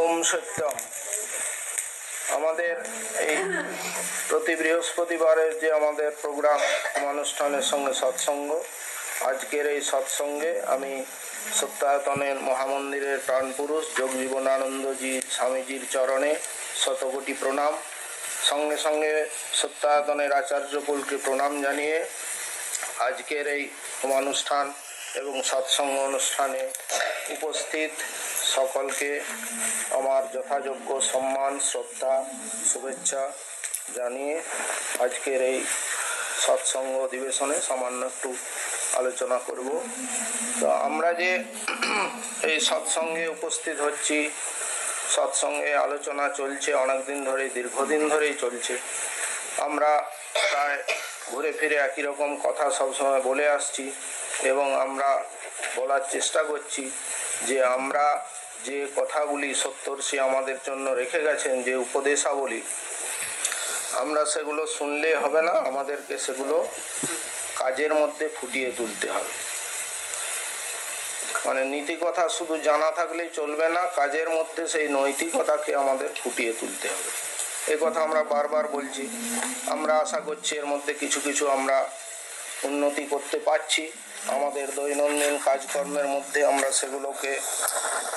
ওম সত্যম। আমাদের এই প্রতি বৃহস্পতিবারের যে আমাদের প্রোগ্রাম অনুষ্ঠানের সঙ্গে সৎসঙ্গ, আজকের এই সৎসঙ্গে আমি সত্যায়তনের মহামন্দিরের প্রাণপুরুষ যোগজীবনানন্দজি স্বামীজির চরণে শতকোটি প্রণাম, সঙ্গে সঙ্গে সত্যায়তনের আচার্যকুলকে প্রণাম জানিয়ে আজকের এই অনুষ্ঠান এবং সৎসঙ্গ অনুষ্ঠানে উপস্থিত সকলকে আমার যথাযোগ্য সম্মান, শ্রদ্ধা, শুভেচ্ছা জানিয়ে আজকের এই সৎসঙ্গ অধিবেশনে সামান্য একটু আলোচনা করব। তো আমরা যে এই সৎসঙ্গে উপস্থিত হচ্ছি, সৎসঙ্গে আলোচনা চলছে অনেক দিন ধরে, দীর্ঘদিন ধরেই চলছে। আমরা প্রায় ঘুরে ফিরে একই রকম কথা সবসময় বলে আসছি এবং আমরা বলার চেষ্টা করছি যে আমরা যে কথাগুলি সপ্তর্ষি আমাদের জন্য রেখে গেছেন, যে উপদেশাবলী, আমরা সেগুলো শুনলে হবে না, আমাদেরকে সেগুলো কাজের মধ্যে ফুটিয়ে তুলতে হবে। মানে নীতি কথা শুধু জানা থাকলেই চলবে না, কাজের মধ্যে সেই নৈতিকতাকে আমাদের ফুটিয়ে তুলতে হবে। এ কথা আমরা বারবার বলছি। আমরা আশা করছি এর মধ্যে কিছু কিছু আমরা উন্নতি করতে পারছি। আমাদের দৈনন্দিন কাজকর্মের মধ্যে আমরা সেগুলোকে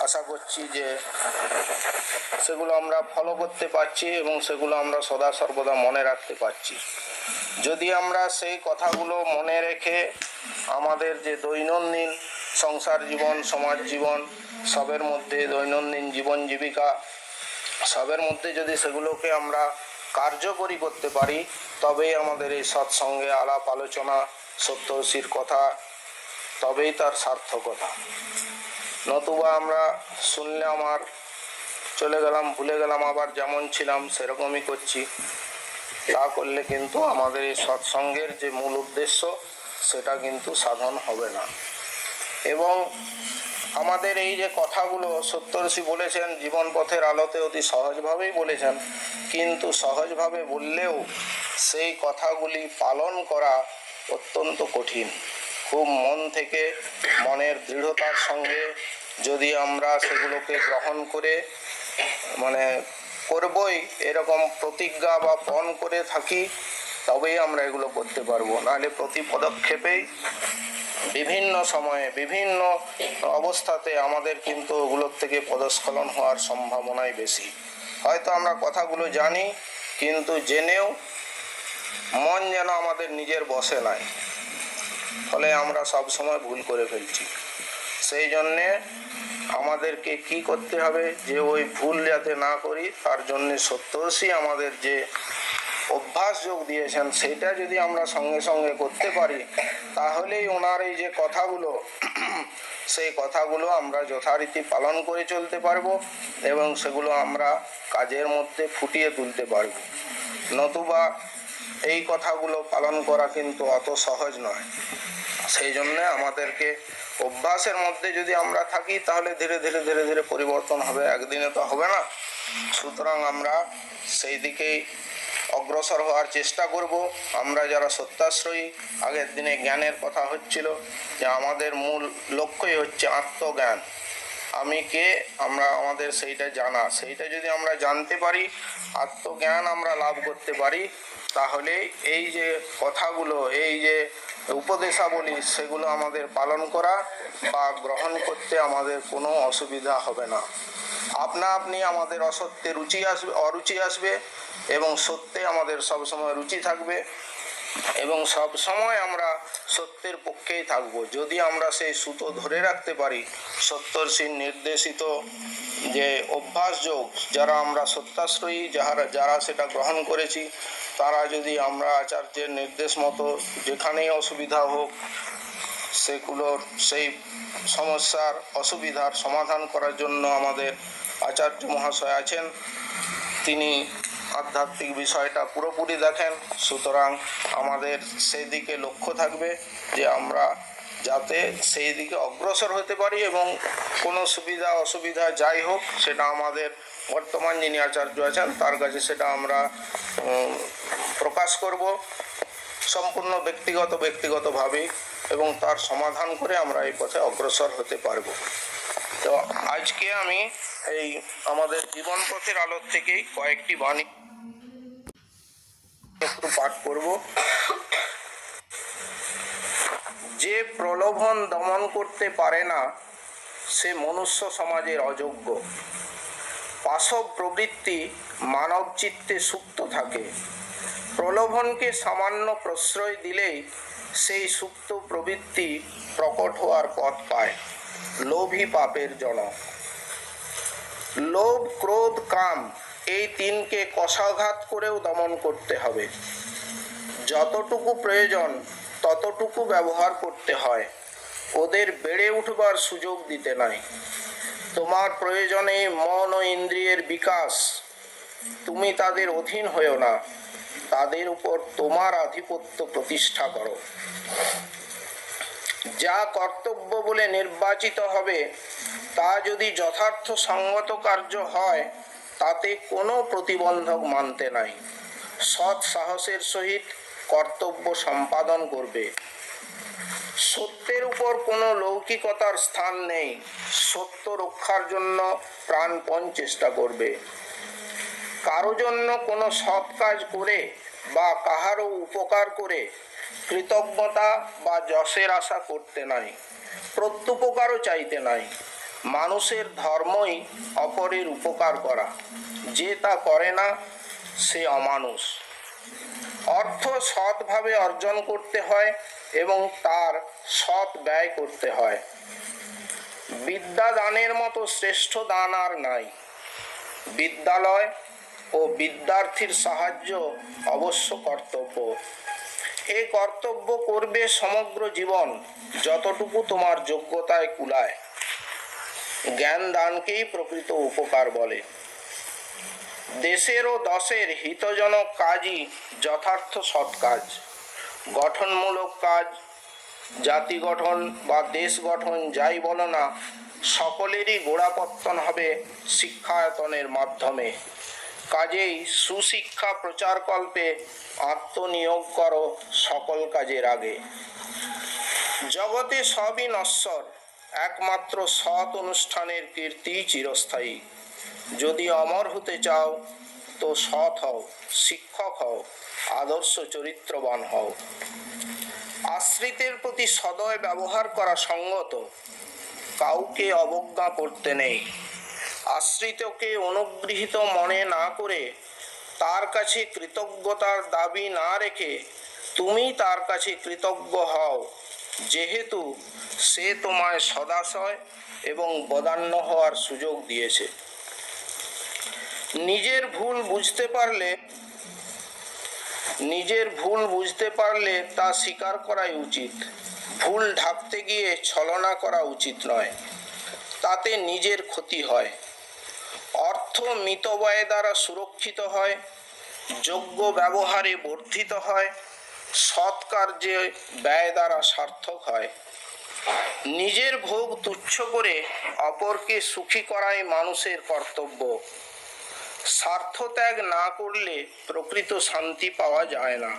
আশা করছি যে সেগুলো আমরা ফলো করতে পারছি এবং সেগুলো আমরা সদা সর্বদা মনে রাখতে পারছি। যদি আমরা সেই কথাগুলো মনে রেখে আমাদের যে দৈনন্দিন সংসার জীবন, সমাজ জীবন, সবের মধ্যে দৈনন্দিন জীবন জীবিকা, সবের মধ্যে যদি সেগুলোকে আমরা কার্যকরী করতে পারি, তবেই আমাদের এই সৎসঙ্গে আলাপ আলোচনা, সপ্তর্ষির কথা, তবেই তার সার্থকতা। নতুবা আমরা শুনলে আমার চলে গেলাম, ভুলে গেলাম, আবার যেমন ছিলাম সেরকমই করছি। তা করলে কিন্তু আমাদের এই সৎসঙ্গের যে মূল উদ্দেশ্য সেটা কিন্তু সাধন হবে না। এবং আমাদের এই যে কথাগুলো সপ্তর্ষি বলেছেন জীবন পথের আলোতে অতি সহজভাবেই বলেছেন, কিন্তু সহজভাবে বললেও সেই কথাগুলি পালন করা অত্যন্ত কঠিন। খুব মন থেকে, মনের দৃঢ়তার সঙ্গে যদি আমরা সেগুলোকে গ্রহণ করে করবই এরকম প্রতিজ্ঞা বা পণ করে থাকি, তবেই আমরা এগুলো করতে পারবো। নাহলে প্রতি পদক্ষেপেই বিভিন্ন সময়ে বিভিন্ন অবস্থাতে আমাদের কিন্তু ওগুলোর থেকে পদস্খলন হওয়ার সম্ভাবনাই বেশি। হয়তো আমরা কথাগুলো জানি, কিন্তু জেনেও মন যেন আমাদের নিজের বশে নাই, ফলে আমরা সব সময় ভুল করে ফেলছি। সেই জন্যে আমাদেরকে কি করতে হবে, যে ওই ভুল যাতে না করি তার জন্যে সপ্তর্ষি আমাদের যে অভ্যাস যোগ দিয়েছেন সেটা যদি আমরা সঙ্গে সঙ্গে করতে পারি, তাহলেই ওনার এই যে কথাগুলো, সেই কথাগুলো আমরা যথারীতি পালন করে চলতে পারবো এবং সেগুলো আমরা কাজের মধ্যে ফুটিয়ে তুলতে পারবো। নতুবা এই কথাগুলো পালন করা কিন্তু অত সহজ নয়। সেই জন্য আমাদেরকে অভ্যাসের মধ্যে যদি আমরা থাকি, তাহলে ধীরে ধীরে ধীরে ধীরে পরিবর্তন হবে, একদিনে তো হবে না। সুতরাং আমরা সেই দিকেই অগ্রসর হওয়ার চেষ্টা করব। আমরা যারা সত্যাশ্রয়ী, আগের দিনে জ্ঞানের কথা হচ্ছিল যে আমাদের মূল লক্ষ্যই হচ্ছে আত্মজ্ঞান। আমি কে, আমাদের সেইটা জানা। সেইটা যদি আমরা জানতে পারি, আত্মজ্ঞান আমরা লাভ করতে পারি, তাহলে এই যে কথাগুলো, এই যে উপদেশাবলী, সেগুলো আমাদের পালন করা বা গ্রহণ করতে আমাদের কোনো অসুবিধা হবে না। আপনা আপনি আমাদের অসত্যে অরুচি আসবে এবং সত্যে আমাদের সবসময় রুচি থাকবে এবং সব সময় আমরা সত্যের পক্ষেই থাকব। যদি আমরা সেই সুতো ধরে রাখতে পারি, সপ্তর্ষির নির্দেশিত যে অভ্যাস যোগ, যারা আমরা সত্যাশ্রয়ী, যারা সেটা গ্রহণ করেছি, তারা যদি আমরা আচার্যের নির্দেশ মতো যেখানেই অসুবিধা হোক সেগুলোর সেই সমস্যার অসুবিধার সমাধান করার জন্য আমাদের আচার্য মহাশয় আছেন, তিনি আধ্যাত্মিক বিষয়টা পুরোপুরি দেখেন। সুতরাং আমাদের সেই দিকে লক্ষ্য থাকবে যে আমরা যাতে সেই দিকে অগ্রসর হতে পারি এবং কোনো সুবিধা অসুবিধা যাই হোক সেটা আমাদের বর্তমান যিনি আচার্য আছেন তার কাছে সেটা আমরা প্রকাশ করব সম্পূর্ণ ব্যক্তিগতভাবেই এবং তার সমাধান করে আমরা এই পথে অগ্রসর হতে পারব। তো আজকে আমি এই আমাদের জীবন পথের আলোর থেকেই কয়েকটি বাণী একটু পাঠ করব। যে প্রলোভন দমন করতে পারে না সে মনুষ্য সমাজের অযোগ্য। পাশব প্রবৃত্তি মানব চিত্তে সুপ্ত থাকে। প্রলোভনকে সামান্য প্রশ্রয় দিলেই সেই সুপ্ত প্রবৃত্তি প্রকট হওয়ার পথ পায়। লোভী পাপের জনক। লোভ, ক্রোধ, কাম এই তিনকে কষাঘাত করেও দমন করতে হবে। যতটুকু প্রয়োজন ততটুকু ব্যবহার করতে হয়, ওদের বেড়ে উঠবার সুযোগ দিতে নাই। তোমার প্রয়োজনে মন ও ইন্দ্রিয়ের বিকাশ, তুমি তাদের অধীন হয়েও না, তাদের উপর তোমার আধিপত্য প্রতিষ্ঠা করো। যা কর্তব্য বলে নির্বাচিত হবে তা যদি যথার্থ সঙ্গত কার্য হয় তাতে কোনো প্রতিবন্ধক মানতে নাই। সৎ সাহসের সহিত কর্তব্য সম্পাদন করবে। সত্যের উপর কোনো লৌকিকতার স্থান নেই। সত্য রক্ষার জন্য প্রাণপণ চেষ্টা করবে। কারো জন্য কোনো সৎ কাজ করে বা কাহারও উপকার করে কৃতজ্ঞতা বা যশের আশা করতে নাই, প্রত্যুপকারও চাইতে নাই। মানুষের ধর্মই অপরের উপকার করা। যে তা করে না সে অমানুষ। অর্থ সৎভাবে অর্জন করতে হয় এবং তার সৎ ব্যয় করতে হয়। বিদ্যা দানের মতো শ্রেষ্ঠ দান আর নাই। বিদ্যালয় ও বিদ্যার্থীর সাহায্য অবশ্য কর্তব্য। এই কর্তব্য করবে সমগ্র জীবন, যতটুকু তোমার যোগ্যতায় কুলায়। জ্ঞান দানকেই প্রকৃত উপকার বলে। দেশের ও দশের হিতজনক কাজই যথার্থ সৎ কাজ। গঠনমূলক কাজ, জাতি গঠন বা দেশ গঠন যাই বলো না, সকলেরই গোড়াপত্তন হবে শিক্ষায়তনের মাধ্যমে। কাজেই সুশিক্ষা প্রচারকল্পে আত্মনিয়োগ করো সকল কাজের আগে। জগতে সবই নশ্বর, একমাত্র সৎ অনুষ্ঠানের কীর্তি চিরস্থায়ী। যদি অমর হতে চাও তো সৎ হও, শিক্ষক হও, আদর্শ চরিত্রবান হও। আশ্রিতের প্রতি সদয় ব্যবহার করা সঙ্গত। কাউকে অবজ্ঞা করতে নেই। আশ্রিতকে অনুগৃহীত মনে না করে তার কাছে কৃতজ্ঞতার দাবি না রেখে তুমি তার কাছে কৃতজ্ঞ হও, যেহেতু সে তোমায় সদাশয় এবং বদান্য হওয়ার সুযোগ দিয়েছে। নিজের ভুল বুঝতে পারলে তা স্বীকার করাই উচিত। ভুল ঢাকতে গিয়ে ছলনা করা উচিত নয়, তাতে নিজের ক্ষতি হয়। অর্থ মিতব্যয় দ্বারা সুরক্ষিত হয়, যোগ্য ব্যবহারে বর্ধিত হয়, সৎ কার্যে ব্যয় দ্বারা সার্থক হয়। নিজের ভোগ তুচ্ছ করে অপরকে সুখী করাই মানুষের কর্তব্য। স্বার্থ ত্যাগ না করলে প্রকৃত শান্তি পাওয়া যায় না।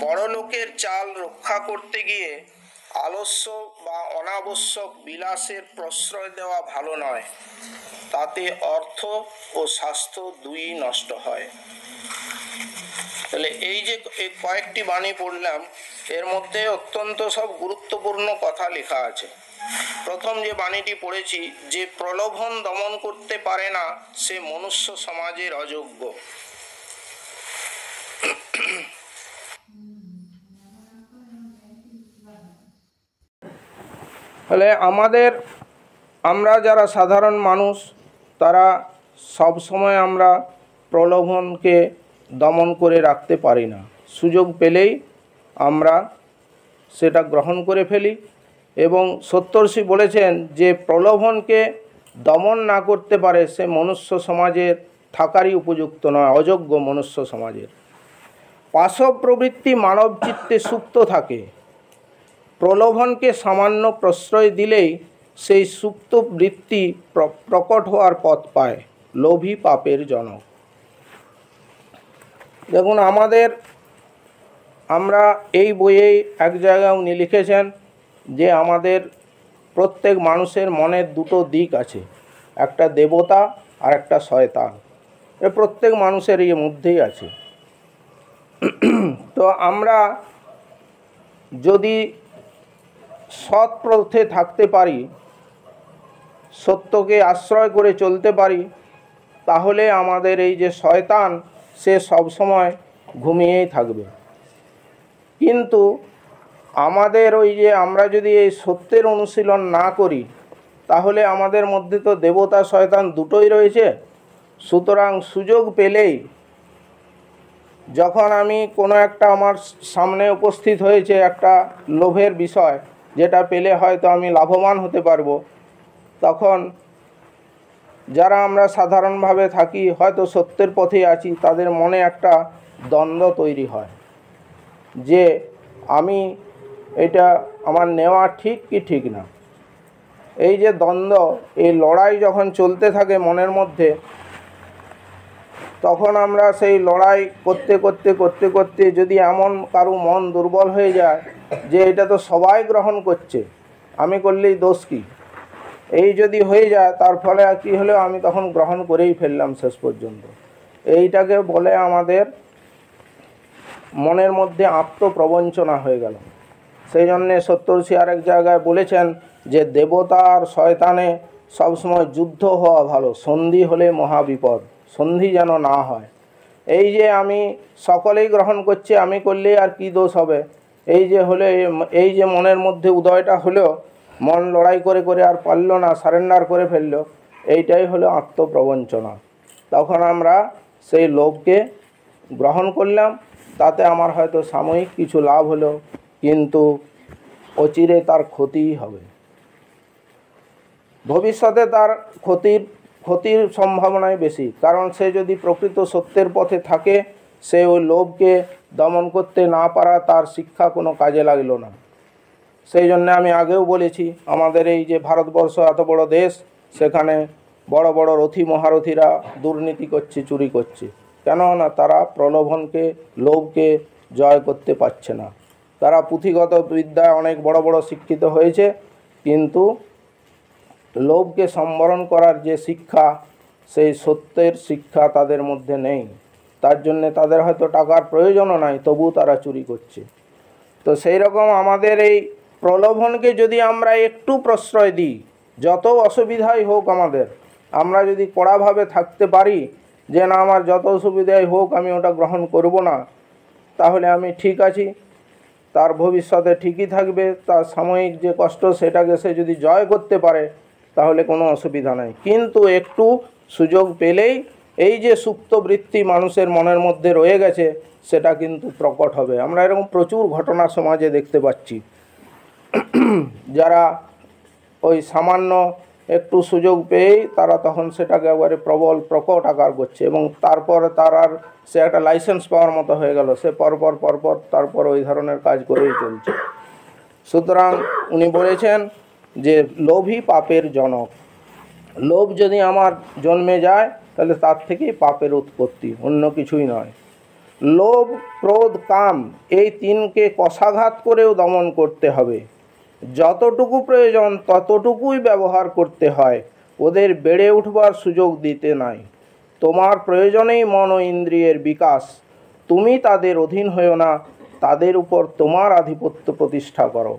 বড় লোকের চাল রক্ষা করতে গিয়ে আলস্য বা অনাবশ্যক বিলাসের প্রশ্রয় দেওয়া ভালো নয়, তাতে অর্থ ও স্বাস্থ্য দুই নষ্ট হয়। তাহলে এই যে কয়েকটি বাণী পড়লাম, এর মধ্যে অত্যন্ত সব গুরুত্বপূর্ণ কথা লেখা আছে। প্রথম যে বাণীটি পড়েছি, যে প্রলোভন দমন করতে পারে না সে মনুষ্য সমাজের অযোগ্য। তাহলে আমরা যারা সাধারণ মানুষ, তারা সব সময় আমরা প্রলোভনকে দমন করে রাখতে পারি না। সুযোগ পেলেই আমরা সেটা গ্রহণ করে ফেলি। এবং সপ্তর্ষি বলেছেন যে প্রলোভনকে দমন না করতে পারে সে মনুষ্য সমাজের থাকারই উপযুক্ত নয়, অযোগ্য মনুষ্য সমাজের। পাশব প্রবৃত্তি মানব চিত্তে সুপ্ত থাকে। প্রলোভনকে সামান্য প্রশ্রয় দিলেই সেই সুপ্ত বৃত্তি প্রকট হওয়ার পথ পায়। লোভী পাপের জনক। দেখুন, আমরা এই বইয়ে এক জায়গায় উনি লিখেছেন যে আমাদের প্রত্যেক মানুষের মনের দুটো দিক আছে, একটা দেবতা আর একটা শয়তান। এ প্রত্যেক মানুষের এর মধ্যেই আছে। তো আমরা যদি সৎ পথে থাকতে পারি, সত্যকে আশ্রয় করে চলতে পারি, তাহলে আমাদের এই যে শয়তান সে সবসময় ঘুমিয়েই থাকবে। কিন্তু আমাদের ওই যে আমরা যদি এই সত্যের অনুশীলন না করি, তাহলে আমাদের মধ্যে তো দেবতা শয়তান দুটোই রয়েছে। সুতরাং সুযোগ পেলেই, যখন আমি কোনো একটা আমার সামনে উপস্থিত হয়েছে একটা লোভের বিষয়, যেটা পেলে হয়তো আমি লাভবান হতে পারবো, তখন যারা আমরা সাধারণভাবে থাকি, হয়তো সত্যের পথে আছি, তাদের মনে একটা দ্বন্দ্ব তৈরি হয় যে আমি এটা আমার নেওয়া ঠিক কি ঠিক না। এই যে দ্বন্দ্ব, এই লড়াই যখন চলতে থাকে মনের মধ্যে, তখন আমরা সেই লড়াই করতে করতে করতে করতে যদি এমন কারো মন দুর্বল হয়ে যায় যে এটা তো সবাই গ্রহণ করছে, আমি করলেই দোষ কি, এই যদি হয়ে যায়, তার ফলে কী হলো, আমি তখন গ্রহণ করেই ফেললাম শেষ পর্যন্ত। এইটাকে বলে আমাদের মনের মধ্যে আত্মপ্রবঞ্চনা হয়ে গেল। সেই জন্যে সপ্তর্ষি আরেক জায়গায় বলেছেন যে দেবতা আর শয়তানে সবসময় যুদ্ধ হওয়া ভালো, সন্ধি হলে মহাবিপদ, সন্ধি যেন না হয়। এই যে আমি সকলেই গ্রহণ করছি, আমি করলেই আর কি দোষ হবে, এই যে হলে, এই যে মনের মধ্যে উদয়টা হলো, মন লড়াই করে করে আর পারল না, সারেন্ডার করে ফেলল, এইটাই হলো আত্মপ্রবঞ্চনা। তখন আমরা সেই লোভকে গ্রহণ করলাম, তাতে আমার হয়তো সাময়িক কিছু লাভ হলো, কিন্তু অচিরে তার ক্ষতিই হবে, ভবিষ্যতে তার ক্ষতির সম্ভাবনাই বেশি। কারণ সে যদি প্রকৃত সত্যের পথে থাকে, সে ওই লোভকে দমন করতে না পারা, তার শিক্ষা কোনো কাজে লাগলো না। সেই জন্য আমি আগেও বলেছি, আমাদের এই যে ভারতবর্ষ এত বড় দেশ, সেখানে বড় বড় রথী মহারথীরা দুর্নীতি করছে, চুরি করছে। কেন না, তারা প্রলোভনকে, লোভকে জয় করতে পারছে না। তারা পুঁথিগত বিদ্যায় অনেক বড় বড় শিক্ষিত হয়েছে, কিন্তু লোভকে সম্বরণ করার যে শিক্ষা, সেই সত্যের শিক্ষা তাদের মধ্যে নেই। তার জন্যে তাদের হয়তো টাকার প্রয়োজনও নাই, তবু তারা চুরি করছে। তো সেই রকম আমাদের এই প্রলোভনকে যদি আমরা একটু প্রশ্রয় দিই, যত অসুবিধাই হোক আমাদের, আমরা যদি কড়াভাবে থাকতে পারি যে না, আমার যত অসুবিধাই হোক আমি ওটা গ্রহণ করব না, তাহলে আমি ঠিক আছি, তার ভবিষ্যতে ঠিকই থাকবে। তার সাময়িক যে কষ্ট, সেটাকে সে যদি জয় করতে পারে, তাহলে কোনো অসুবিধা নাই। কিন্তু একটু সুযোগ পেলেই এই যে সুপ্ত বৃত্তি মানুষের মনের মধ্যে রয়ে গেছে, সেটা কিন্তু প্রকট হবে। আমরা এরকম প্রচুর ঘটনা সমাজে দেখতে পাচ্ছি, যারা ওই সামান্য একটু সুযোগ পেয়েই তারা তখন সেটাকে একবারে প্রবল প্রকট আকার করছে, এবং তারপর তার আর সে একটা লাইসেন্স পাওয়ার মতো হয়ে গেল, সে পরপর তারপর ওই ধরনের কাজ করেই চলছে। সুতরাং উনি বলেছেন যে লোভই পাপের জনক। লোভ যদি আমার জন্মে যায়, তাহলে তার থেকেই পাপের উৎপত্তি, অন্য কিছুই নয়। লোভ, ক্রোধ, কাম, এই তিনকে কষাঘাত করেও দমন করতে হবে। যতটুকু প্রয়োজন ততটুকুই ব্যবহার করতে হয়, ওদের বেড়ে উঠবার সুযোগ দিতে নাই। তোমার প্রয়োজনেই মন ও ইন্দ্রিয়ের বিকাশ, তুমি তাদের অধীন হয়েও না, তাদের উপর তোমার আধিপত্য প্রতিষ্ঠা করো।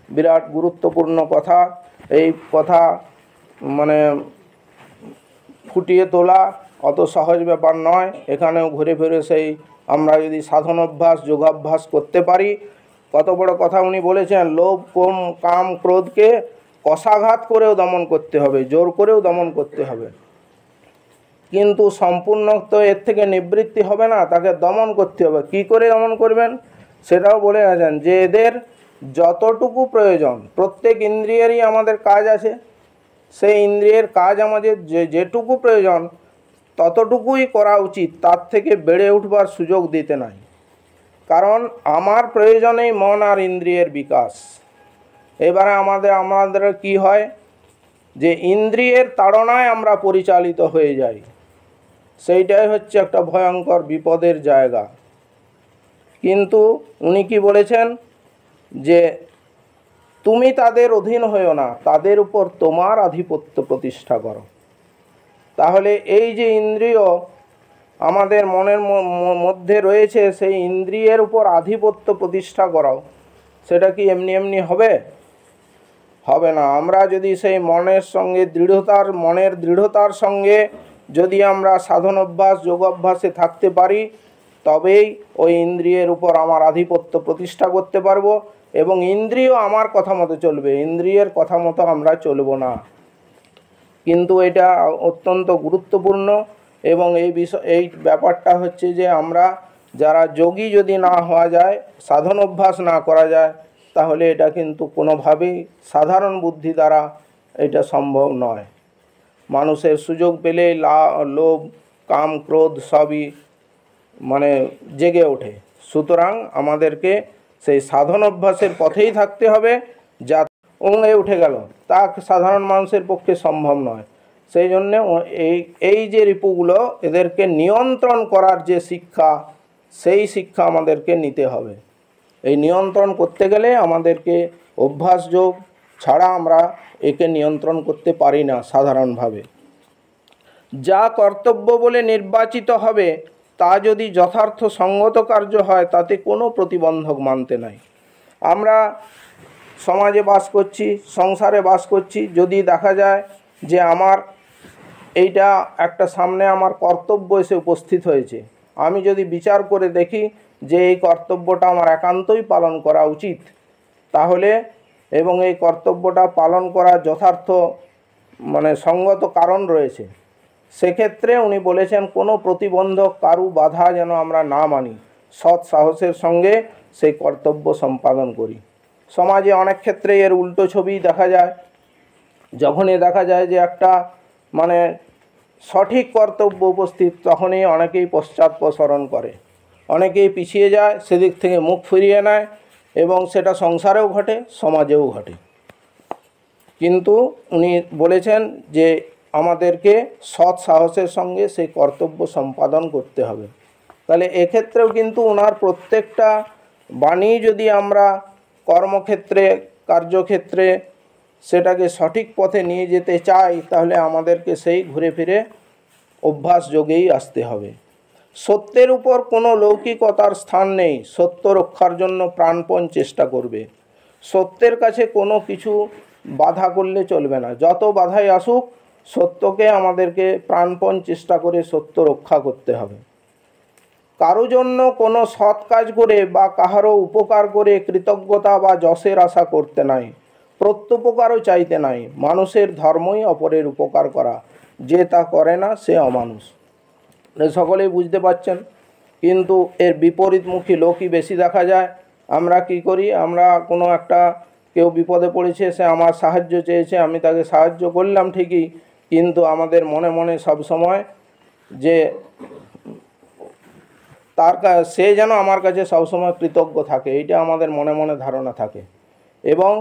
বিরাট গুরুত্বপূর্ণ কথা। এই কথা মানে ফুটিয়ে তোলা অত সহজ ব্যাপার নয়। এখানেও ঘুরে ফিরে সেই আমরা যদি সাধন অভ্যাস, যোগাভ্যাস করতে পারি, কত বড় কথা উনি বলেছেন। লোভ, কাম, ক্রোধকে কষাঘাত করেও দমন করতে হবে, জোর করেও দমন করতে হবে। কিন্তু সম্পূর্ণ তো এর থেকে নিবৃত্তি হবে না, তাকে দমন করতে হবে। কি করে দমন করবেন সেটাও বলে আছেন যে এদের যতটুকু প্রয়োজন, প্রত্যেক ইন্দ্রিয়েরই আমাদের কাজ আছে, সেই ইন্দ্রিয়ের কাজ আমাদের যেটুকু প্রয়োজন ততটুকুই করা উচিত, তার থেকে বেড়ে উঠবার সুযোগ দিতে নাই। কারণ আমার প্রয়োজনেই মন আর ইন্দ্রিয়ের বিকাশ। এবারে আমাদের কি হয় যে ইন্দ্রিয়ের তাড়নায় আমরা পরিচালিত হয়ে যাই, সেইটাই হচ্ছে একটা ভয়ঙ্কর বিপদের জায়গা। কিন্তু উনি কি বলেছেন যে তুমি তাদের অধীন হইও না, তাদের উপর তোমার আধিপত্য প্রতিষ্ঠা করো। তাহলে এই যে ইন্দ্রিয় আমাদের মনের মধ্যে রয়েছে, সেই ইন্দ্রিয়ের উপর আধিপত্য প্রতিষ্ঠা করাও, সেটা কি এমনি এমনি হবে? হবে না। আমরা যদি সেই মনের সঙ্গে মনের দৃঢ়তার সঙ্গে যদি আমরা সাধন অভ্যাস যোগ অভ্যাসে থাকতে পারি, তবেই ওই ইন্দ্রিয়ের উপর আমার আধিপত্য প্রতিষ্ঠা করতে পারবো এবং ইন্দ্রিয় আমার কথা মতো চলবে, ইন্দ্রিয়ের কথা মতো আমরা চলব না। কিন্তু এটা অত্যন্ত গুরুত্বপূর্ণ এবং এই ব্যাপারটা হচ্ছে যে আমরা যারা যোগী যদি না হওয়া যায়, সাধন অভ্যাস না করা যায়, তাহলে এটা কিন্তু কোনোভাবেই সাধারণ বুদ্ধি দ্বারা এটা সম্ভব নয়। মানুষের সুযোগ পেলে লোভ, কাম, ক্রোধ সবই জেগে ওঠে। সুতরাং আমাদেরকে সেই সাধন অভ্যাসের পথেই থাকতে হবে। যা ওঙে উঠে গেল, তা সাধারণ মানুষের পক্ষে সম্ভব নয়। সেই জন্যে এই যে রিপুগুলো, এদেরকে নিয়ন্ত্রণ করার যে শিক্ষা, সেই শিক্ষা আমাদেরকে নিতে হবে। এই নিয়ন্ত্রণ করতে গেলে আমাদেরকে অভ্যাস যোগ ছাড়া আমরা একে নিয়ন্ত্রণ করতে পারি না সাধারণভাবে। যা কর্তব্য বলে নির্বাচিত হবে, তা যদি যথার্থ সঙ্গত কার্য হয়, তাতে কোনো প্রতিবন্ধক মানতে নাই। আমরা সমাজে বাস করছি, সংসারে বাস করছি, যদি দেখা যায় যে আমার এইটা একটা সামনে আমার কর্তব্য এসে উপস্থিত হয়েছে, আমি যদি বিচার করে দেখি যে এই কর্তব্যটা আমার একান্তই পালন করা উচিত, তাহলে এবং এই কর্তব্যটা পালন করার যথার্থ সঙ্গত কারণ রয়েছে, সেক্ষেত্রে উনি বলেছেন কোনো প্রতিবন্ধক, কারু বাধা যেন আমরা না মানি, সৎ সাহসের সঙ্গে সেই কর্তব্য সম্পাদন করি। সমাজে অনেক ক্ষেত্রে এর উল্টো ছবি দেখা যায়। যখনই দেখা যায় যে একটা সঠিক কর্তব্য উপস্থিত, তখনই অনেকেই পশ্চাৎপসরণ করে, অনেকেই পিছিয়ে যায়, সেদিক থেকে মুখ ফিরিয়ে নেয়, এবং সেটা সংসারেও ঘটে, সমাজেও ঘটে। কিন্তু উনি বলেছেন যে আমাদেরকে সৎ সাহসের সঙ্গে সেই কর্তব্য সম্পাদন করতে হবে। তাহলে এক্ষেত্রেও কিন্তু ওনার প্রত্যেকটা বাণী যদি আমরা কর্মক্ষেত্রে, কার্যক্ষেত্রে সেটাকে সঠিক পথে নিয়ে যেতে চাই, তাহলে আমাদেরকে সেই ঘুরে ফিরে অভ্যাস যোগেই আসতে হবে। সত্যের উপর কোনো লৌকিকতার স্থান নেই, সত্য রক্ষার জন্য প্রাণপণ চেষ্টা করবে। সত্যের কাছে কোনো কিছু বাধা করলে চলবে না, যত বাধাই আসুক, সত্যকে আমাদেরকে প্রাণপণ চেষ্টা করে সত্য রক্ষা করতে হবে। কারো জন্য কোনো সৎ কাজ করে বা কাহারও উপকার করে কৃতজ্ঞতা বা যশের আশা করতে নাই, প্রত্যুপকারও চাইতে নাই। মানুষের ধর্মই অপরের উপকার করা, যে তা করে না সে অমানুষ। সকলেই বুঝতে পারছেন। কিন্তু এর বিপরীতমুখী লোকই বেশি দেখা যায়। আমরা কি করি, আমরা কোনো একটা কেউ বিপদে পড়েছে, সে আমার সাহায্য চেয়েছে, আমি তাকে সাহায্য করলাম ঠিকই, কিন্তু আমাদের মনে মনে সব সময় যে সে যেন আমার কাছে সবসময় কৃতজ্ঞ থাকে, এইটা আমাদের মনে মনে ধারণা থাকে। এবং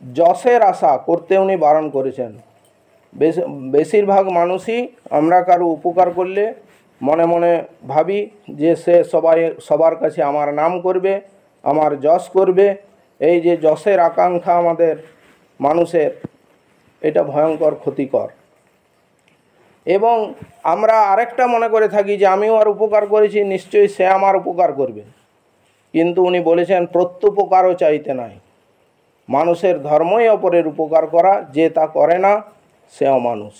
যশের আশা করতে উনি বারণ করেছেন। বেশিরভাগ মানুষই আমরা কারো উপকার করলে মনে মনে ভাবি যে সে সবার কাছে আমার নাম করবে, আমার যশ করবে। এই যে যশের আকাঙ্ক্ষা আমাদের মানুষের, এটা ভয়ঙ্কর ক্ষতিকর। এবং আমরা আরেকটা মনে করে থাকি যে আমিও আর উপকার করেছি, নিশ্চয়ই সে আমার উপকার করবে। কিন্তু উনি বলেছেন প্রত্যুপকারও চাইতে নাই। মানুষের ধর্মই অপরের উপকার করা, যে তা করে না সে অমানুষ।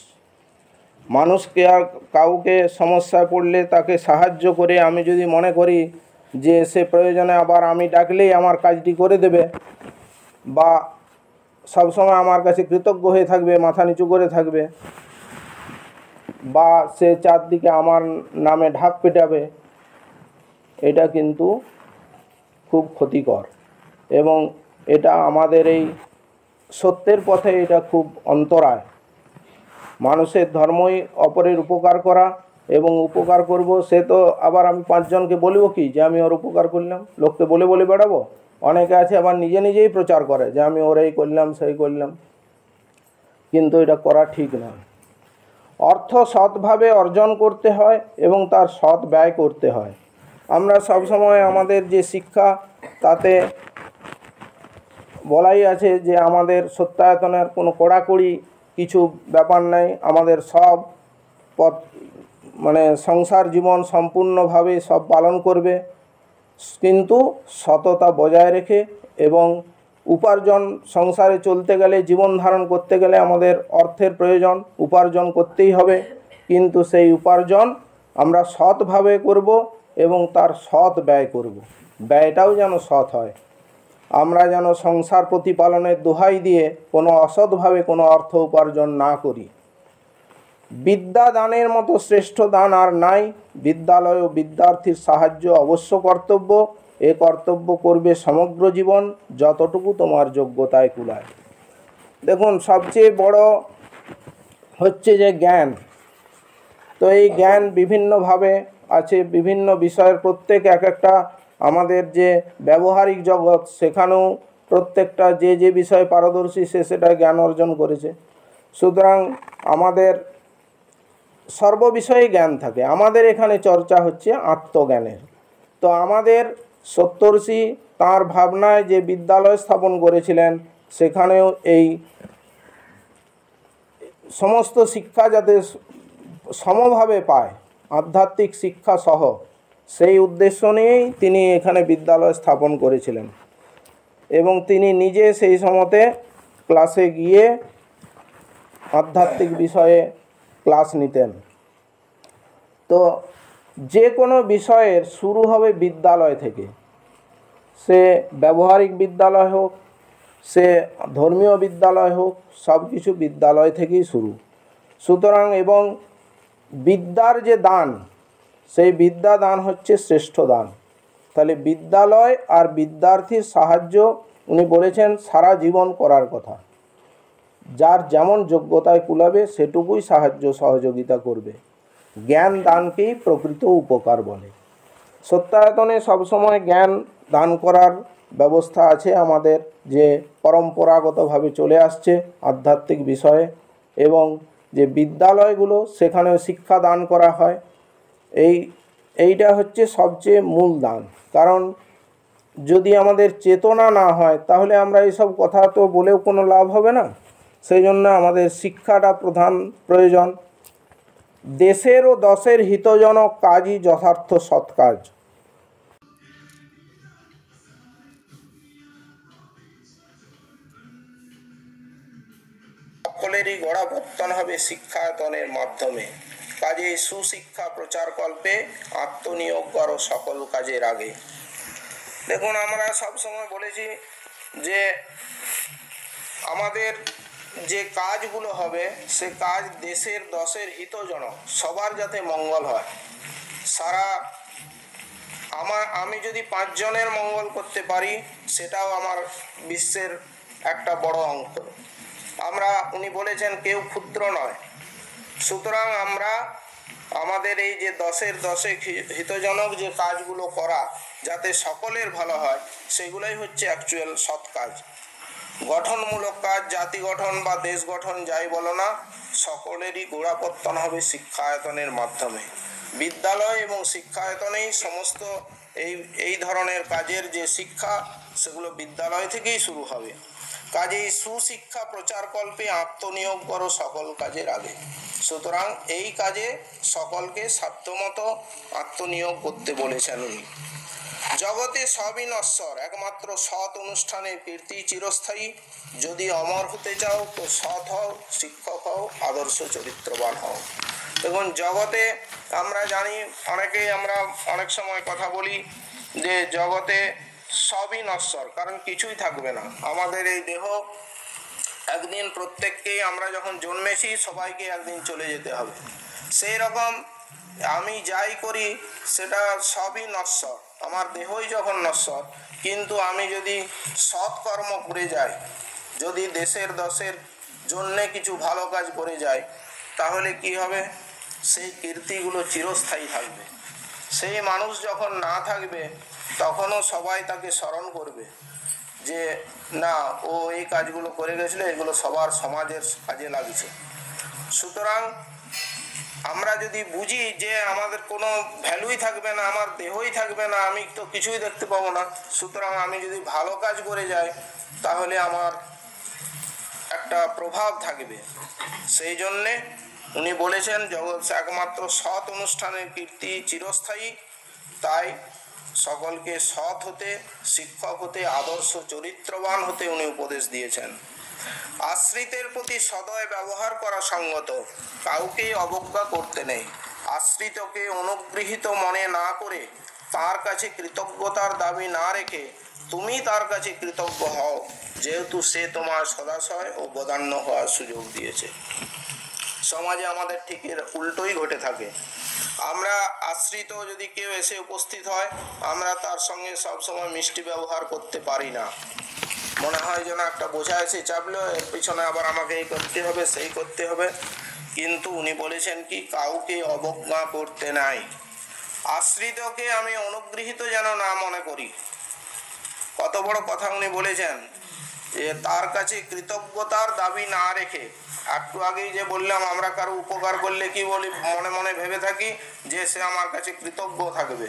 মানুষকে আর কাউকে সমস্যায় পড়লে তাকে সাহায্য করে আমি যদি মনে করি যে সে প্রয়োজনে আবার আমি ডাকলেই আমার কাজটি করে দেবে, বা সবসময় আমার কাছে কৃতজ্ঞ হয়ে থাকবে, মাথা নিচু করে থাকবে, বা সে চারদিকে আমার নামে ঢাক পেটাবে, এটা কিন্তু খুব ক্ষতিকর। এবং এটা আমাদের এই সত্যের পথে এটা খুব অন্তরায়। মানুষের ধর্মই অপরের উপকার করা, এবং উপকার করব সে তো আবার আমি 5 জনকে বলবো কি যে আমি ওর উপকার করলাম, লোককে বলে বলে বেড়াবো। অনেকে আছে আবার নিজে নিজেই প্রচার করে যে আমি ওর এই করলাম সেই করলাম, কিন্তু এটা করা ঠিক না। অর্থ সৎভাবে অর্জন করতে হয় এবং তার সৎ ব্যয় করতে হয়। আমরা সবসময় আমাদের যে শিক্ষা, তাতে বলাই আছে যে আমাদের সত্যায়তনের কোনো কড়াকড়ি কিছু ব্যাপার নেই, আমাদের সব পথ মানে সংসার জীবন সম্পূর্ণভাবে সব পালন করবে, কিন্তু সততা বজায় রেখে। এবং উপার্জন, সংসারে চলতে গেলে, জীবন ধারণ করতে গেলে আমাদের অর্থের প্রয়োজন, উপার্জন করতেই হবে, কিন্তু সেই উপার্জন আমরা সৎভাবে করব এবং তার সৎ ব্যয় করব, ব্যয়টাও যেন সৎ হয়। আমরা যেন সংসার প্রতিপালনের দোহাই দিয়ে কোনো অসৎভাবে কোনো অর্থ উপার্জন না করি। বিদ্যা দানের মতো শ্রেষ্ঠ দান আর নাই। বিদ্যালয় ও বিদ্যার্থীর সাহায্য অবশ্য কর্তব্য। এ কর্তব্য করবে সমগ্র জীবন, যতটুকু তোমার যোগ্যতায় কুলায়। দেখুন, সবচেয়ে বড় হচ্ছে যে জ্ঞান। তো এই জ্ঞান বিভিন্নভাবে আছে, বিভিন্ন বিষয়ের প্রত্যেক এক একটা আমাদের যে ব্যবহারিক জগৎ, সেখানেও প্রত্যেকটা যে যে বিষয়ে পারদর্শী সে সেটা জ্ঞান অর্জন করেছে। সুতরাং আমাদের সর্ববিষয়ে জ্ঞান থাকে। আমাদের এখানে চর্চা হচ্ছে আত্মজ্ঞানের। তো আমাদের সপ্তর্ষি তাঁর ভাবনায় যে বিদ্যালয় স্থাপন করেছিলেন, সেখানেও এই সমস্ত শিক্ষা যাতে সমভাবে পায়, আধ্যাত্মিক শিক্ষা সহ, সেই উদ্দেশ্য নিয়েই তিনি এখানে বিদ্যালয় স্থাপন করেছিলেন। এবং তিনি নিজে সেই সময়তে ক্লাসে গিয়ে আধ্যাত্মিক বিষয়ে ক্লাস নিতেন। তো যে কোনো বিষয়ের শুরু হবে বিদ্যালয় থেকে, সে ব্যবহারিক বিদ্যালয় হোক, সে ধর্মীয় বিদ্যালয় হোক, সব কিছু বিদ্যালয় থেকেই শুরু। সুতরাং এবং বিদ্যার যে দান, সেই বিদ্যা দান হচ্ছে শ্রেষ্ঠ দান। তাহলে বিদ্যালয় আর বিদ্যার্থীর সাহায্য উনি বলেছেন সারা জীবন করার কথা। যার যেমন যোগ্যতায় কুলাবে সেটুকুই সাহায্য সহযোগিতা করবে। জ্ঞান দানকেই প্রকৃত উপকার বলে। সত্যায়তনে সবসময় জ্ঞান দান করার ব্যবস্থা আছে আমাদের, যে পরম্পরাগতভাবে চলে আসছে আধ্যাত্মিক বিষয়ে। এবং যে বিদ্যালয়গুলো, সেখানেও শিক্ষা দান করা হয়। এইটা হচ্ছে সবচেয়ে মূল দান। কারণ যদি আমাদের চেতনা না হয়, তাহলে আমরা এইসব কথা তো বলেও কোনো লাভ হবে না। সেই জন্য আমাদের শিক্ষাটা প্রধান প্রয়োজন। দেশের ও দশের হিতজনক কাজই যথার্থ সৎ কাজ। সকলেরই গড়াপত্তন হবে শিক্ষায়তনের মাধ্যমে। কাজেই সুশিক্ষা প্রচারকল্পে আত্মনিয়োগ করো সকল কাজের আগে। দেখুন, আমরা সবসময় বলেছি যে আমাদের যে কাজগুলো হবে, সে কাজ দেশের দশের হিতজনক, সবার যাতে মঙ্গল হয়। আমি যদি 5 জনের মঙ্গল করতে পারি, সেটাও আমার বিশ্বের একটা বড় অঙ্ক। উনি বলেছেন কেউ ক্ষুদ্র নয়। সুতরাং আমরা আমাদের এই যে দশের দশে হিতজনক যে কাজগুলো করা, যাতে সকলের ভালো হয়, সেগুলোই হচ্ছে অ্যাকচুয়াল সৎ কাজ। গঠনমূলক কাজ, জাতি গঠন বা দেশ গঠন যাই বলো না, সকলেরই গোড়াপত্তন হবে শিক্ষায়তনের মাধ্যমে। বিদ্যালয় এবং শিক্ষায়তনেই সমস্ত এই ধরনের কাজের যে শিক্ষা, সেগুলো বিদ্যালয় থেকেই শুরু হবে। কাজেই সুশিক্ষা প্রচারকল্পে আত্মনিয়োগ করো সকল কাজের আগে। সুতরাং এই কাজে সকলকে সাধ্যমতো আত্মনিয়োগ করতে বলেছেন উনি। জগতে সবই নশ্বর, একমাত্র সৎ অনুষ্ঠানের কীর্তি চিরস্থায়ী। যদি অমর হতে চাও তো সৎ হও, শিক্ষক হও, আদর্শ চরিত্রবান হও। দেখুন, জগতে আমরা জানি, আমরা অনেক সময় কথা বলি যে জগতে সবই নশ্বর, কারণ কিছুই থাকবে না। আমাদের এই দেহ একদিন, প্রত্যেককেই আমরা যখন জন্মেছি সবাইকে একদিন চলে যেতে হবে। সেই রকম আমি যাই করি সেটা সবই নশ্বর, আমার দেহই যখন নশ্বর। কিন্তু আমি যদি সৎকর্ম করে যাই, যদি দেশের দশের জন্যে কিছু ভালো কাজ করে যাই, তাহলে কি হবে? সেই কীর্তিগুলো চিরস্থায়ী থাকবে। সেই মানুষ যখন না থাকবে, তখনও সবাই তাকে স্মরণ করবে যে না, ও এই কাজগুলো করে গেছিল, এগুলো সবার সমাজের কাজে লাগছে। সুতরাং আমরা যদি বুঝি যে আমাদের কোনো ভ্যালুই থাকবে না, আমার দেহই থাকবে না, আমি তো কিছুই দেখতে পাবো না, সুতরাং আমি যদি ভালো কাজ করে যাই, তাহলে আমার একটা প্রভাব থাকবে। সেই জন্যে উনি বলেছেন জগৎ একমাত্র সৎ অনুষ্ঠানের কীর্তি চিরস্থায়ী, তাই সকলকে সৎ হতে, শিক্ষক হতে, আদর্শ চরিত্রবান হতে উনি উপদেশ দিয়েছেন। আশ্রিতের প্রতি সদয় ব্যবহার করা সঙ্গত, কাউকে অবজ্ঞা করতে নেই। আশ্রিতকে অনুগৃহীত মনে না করে তার কাছে কৃতজ্ঞতার দাবি না রেখে তুমি তার কাছে কৃতজ্ঞ হও, যেহেতু সে তোমার সদাশয় ও বদান্য হওয়ার সুযোগ দিয়েছে। সমাজে আমাদের ঠিক এর উল্টোই ঘটে থাকে। আমরা আশ্রিত যদি কেউ এসে উপস্থিত হয়, আমরা তার সঙ্গে সবসময় মিষ্টি ব্যবহার করতে পারি না। মনে হয় যেন একটা বোঝা এসে চাপলো, এর পিছনে আবার আমাকে এই করতে হবে, সেই করতে হবে। কিন্তু উনি বলেছেন কি, কাউকে অবজ্ঞা করতে নাই। আশ্রিতকে আমি অনুগৃহীত যেন না মনে করি। কত বড় কথা উনি বলেছেন, যে তার কাছে কৃতজ্ঞতার দাবি না রেখে। একটু আগেই যে বললাম, আমরা কারো উপকার করলে কি বলি, মনে মনে ভেবে থাকি যে সে আমার কাছে কৃতজ্ঞ থাকবে।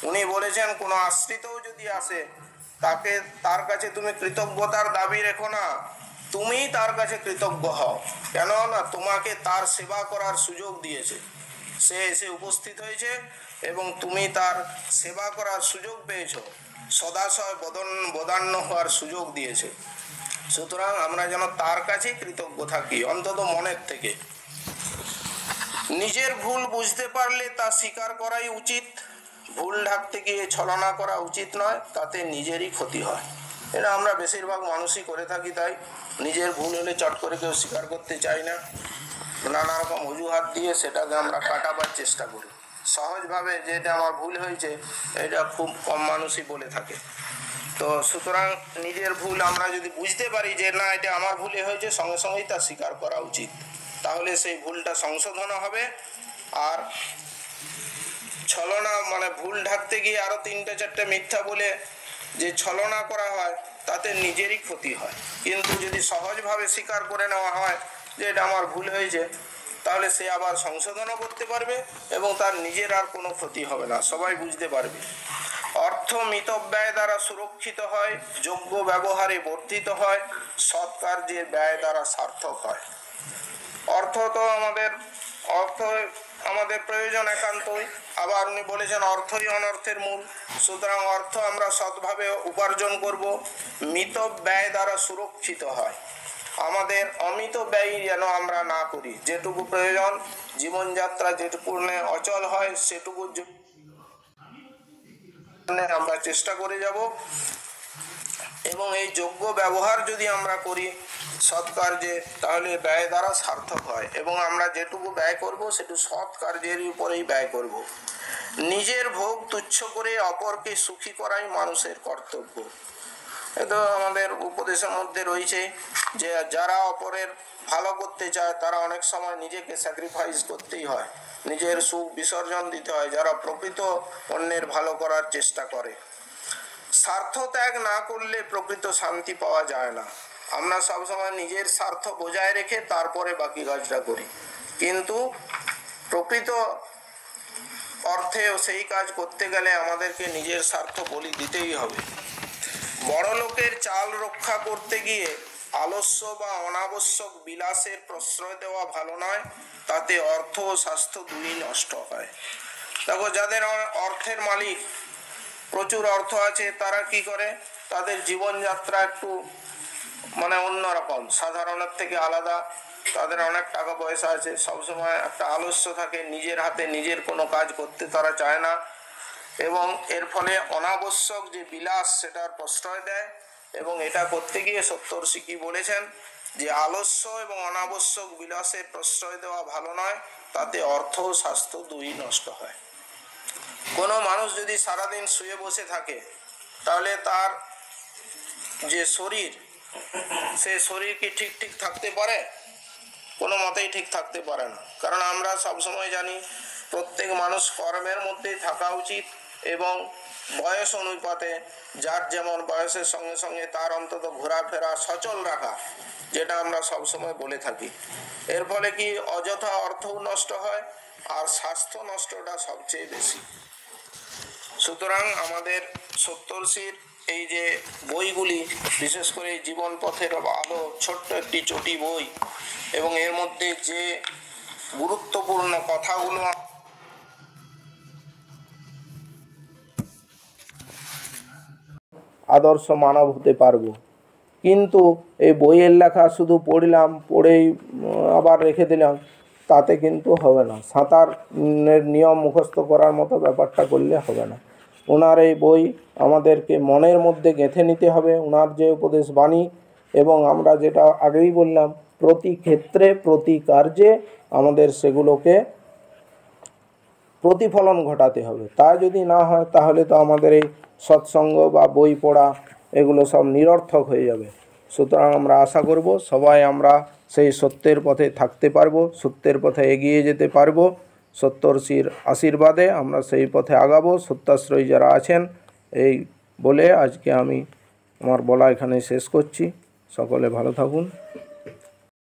উনি বলেছেন কোনো আশ্রিতও যদি আসে, তাকে তার কাছে তুমি কৃতজ্ঞতার দাবি রেখো না, তুমি তার কাছে কৃতজ্ঞ হও। কেন না, তোমাকে তার সেবা করার সুযোগ দিয়েছে। সে এসে উপস্থিত হয়েছে এবং তুমি তার সেবা করার সুযোগ পেয়েছ, সদাশয় বদান্য হওয়ার সুযোগ দিয়েছে। সুতরাং আমরা যেন তার কাছে কৃতজ্ঞ থাকি, অন্তত মনের থেকে। নিজের ভুল বুঝতে পারলে তা স্বীকার করাই উচিত। ভুল ঢাকতে গিয়ে ছলনা করা উচিত নয়, তাতে নিজেরই ক্ষতি হয়। এটা আমরা বেশিরভাগ মানুষই করে থাকি। তাই নিজের ভুল হলে চট করে কেউ স্বীকার করতে চাই না, নানা রকম অজুহাত দিয়ে সেটাকে আমরা কাটাবার চেষ্টা করি। সহজভাবে যে এটা আমার ভুল হয়েছে, এটা খুব কম মানুষই বলে থাকে। তো সুতরাং নিজের ভুল আমরা যদি বুঝতে পারি যে না, এটা আমার ভুলে হয়েছে, সঙ্গে সঙ্গেই তা স্বীকার করা উচিত। তাহলে সেই ভুলটা সংশোধন হবে। আর ছলনা মানে ভুল ঢাকতে গিয়ে আরো 3-4টে মিথ্যা বলে যে ছলনা করা হয়, তাতে নিজেরই ক্ষতি হয়। কিন্তু যদি সহজভাবে স্বীকার করে নেওয়া হয় যে এটা আমার ভুল হয়েছে, তাহলে সে আবার সংশোধনও করতে পারবে এবং তার নিজের আর কোনো ক্ষতি হবে না, সবাই বুঝতে পারবে। অর্থ মিতব্যয় দ্বারা সুরক্ষিত হয়, যোগ্য ব্যবহারে বর্ধিত হয়, সৎ কার্যের ব্যয় দ্বারা সার্থক হয়। অর্থ আমাদের প্রয়োজন একান্তই। আবার উনি বলেছেন অর্থই অনর্থের মূল। সুতরাং অর্থ আমরা সৎভাবে উপার্জন করব, মিত ব্যয় দ্বারা সুরক্ষিত হয়। আমাদের অমিত ব্যয় যেন আমরা না করি। যেটুকু প্রয়োজন, জীবনযাত্রা যেটুকু অচল হয়, সেটুকু আমরা চেষ্টা করে যাব। এবং এই যোগ্য ব্যবহার যদি আমরা করি সৎ কার্যে, তাহলে ব্যয় দ্বারা সার্থক হয় এবং আমরা যেটুকু ব্যয় করব সেটু সৎ কার্যের উপরেই ব্যয় করব। নিজের ভোগ তুচ্ছ করে অপরকে সুখী করাই মানুষের কর্তব্য। এটা আমাদের উপদেশের মধ্যে রয়েছে যে যারা অপরের ভালো করতে চায় তারা অনেক সময় নিজেকে স্যাক্রিফাইস করতেই হয়, নিজের সুখ বিসর্জন দিতে হয়, যারা প্রকৃত অন্যের ভালো করার চেষ্টা করে। স্বার্থ ত্যাগ না করলে প্রকৃত শান্তি পাওয়া যায় না। আমরা সবসময় নিজের স্বার্থ বজায় রেখে তারপরে বাকি কাজটা করি, কিন্তু প্রকৃত অর্থেও সেই কাজ করতে গেলে আমাদেরকে নিজের স্বার্থ বলি দিতেই হবে। বড় লোকের চাল রক্ষা করতে গিয়ে আলস্য বা অনাবশ্যক বিলাসের প্রশ্রয় দেওয়া ভালো নয়, তাতে অর্থ ও স্বাস্থ্য দুই নষ্ট হয়। দেখো, যাদের অর্থের মালিক, প্রচুর অর্থ আছে, তারা কি করে, তাদের জীবনযাত্রা একটু অন্যরকম, সাধারণের থেকে আলাদা। তাদের অনেক টাকা পয়সা আছে, সবসময় একটা আলস্য থাকে, নিজের হাতে নিজের কোনো কাজ করতে তারা চায় না এবং এর ফলে অনাবশ্যক যে বিলাস সেটার প্রশ্রয় দেয়। এবং এটা করতে গিয়ে সপ্তর্ষি কি বলেছেন, যে আলস্য এবং অনাবশ্যক বিলাসের প্রশ্রয় দেওয়া ভালো নয়, তাতে অর্থ ও স্বাস্থ্য দুই নষ্ট হয়। কোনো মানুষ যদি সারাদিন শুয়ে বসে থাকে, তাহলে তার যে শরীর, সে শরীর কি ঠিক থাকতে পারে? কোনো মতেই ঠিক থাকতে পারে না। কারণ আমরা সবসময় জানি প্রত্যেক মানুষ কর্মের মধ্যেই থাকা উচিত এবং বয়স অনুপাতে যার যেমন বয়সের সঙ্গে সঙ্গে তার অন্তত ঘোরাফেরা সচল রাখা, যেটা আমরা সবসময় বলে থাকি। এর ফলে কি অযথা অর্থও নষ্ট হয় আর স্বাস্থ্য নষ্টটা সবচেয়ে বেশি। সুতরাং আমাদের সপ্তর্ষির এই যে বইগুলি, বিশেষ করে জীবন পথের আলো ছোট্ট একটি চটি বই, এবং এর মধ্যে যে গুরুত্বপূর্ণ কথাগুলো আদর্শ মানব হতে পারবো। কিন্তু এই বইয়ের লেখা শুধু পড়লাম, পড়েই আবার রেখে দিলাম, তাতে কিন্তু হবে না। সাঁতারের নিয়ম মুখস্থ করার মতো ব্যাপারটা করলে হবে না। ওনার এই বই আমাদেরকে মনের মধ্যে গেঁথে নিতে হবে, ওনার যে উপদেশ বাণী, এবং আমরা যেটা আগেই বললাম, প্রতি ক্ষেত্রে প্রতি কার্যে আমাদের সেগুলোকে প্রতিফলন ঘটাতে হবে। তা যদি না হয় তাহলে তো আমাদের এই সৎসঙ্গ বা বই পড়া এগুলো সব নিরর্থক হয়ে যাবে। সুতরাং আমরা আশা করব সবাই আমরা সেই সত্যের পথে থাকতে পারবো, সত্যের পথে এগিয়ে যেতে পারবো। সত্যর্ষির আশীর্বাদে আমরা সেই পথে আগাবো, সত্যাশ্রয়ী যারা আছেন। এই বলে আজকে আমি আমার বলা এখানে শেষ করছি। সকলে ভালো থাকুন।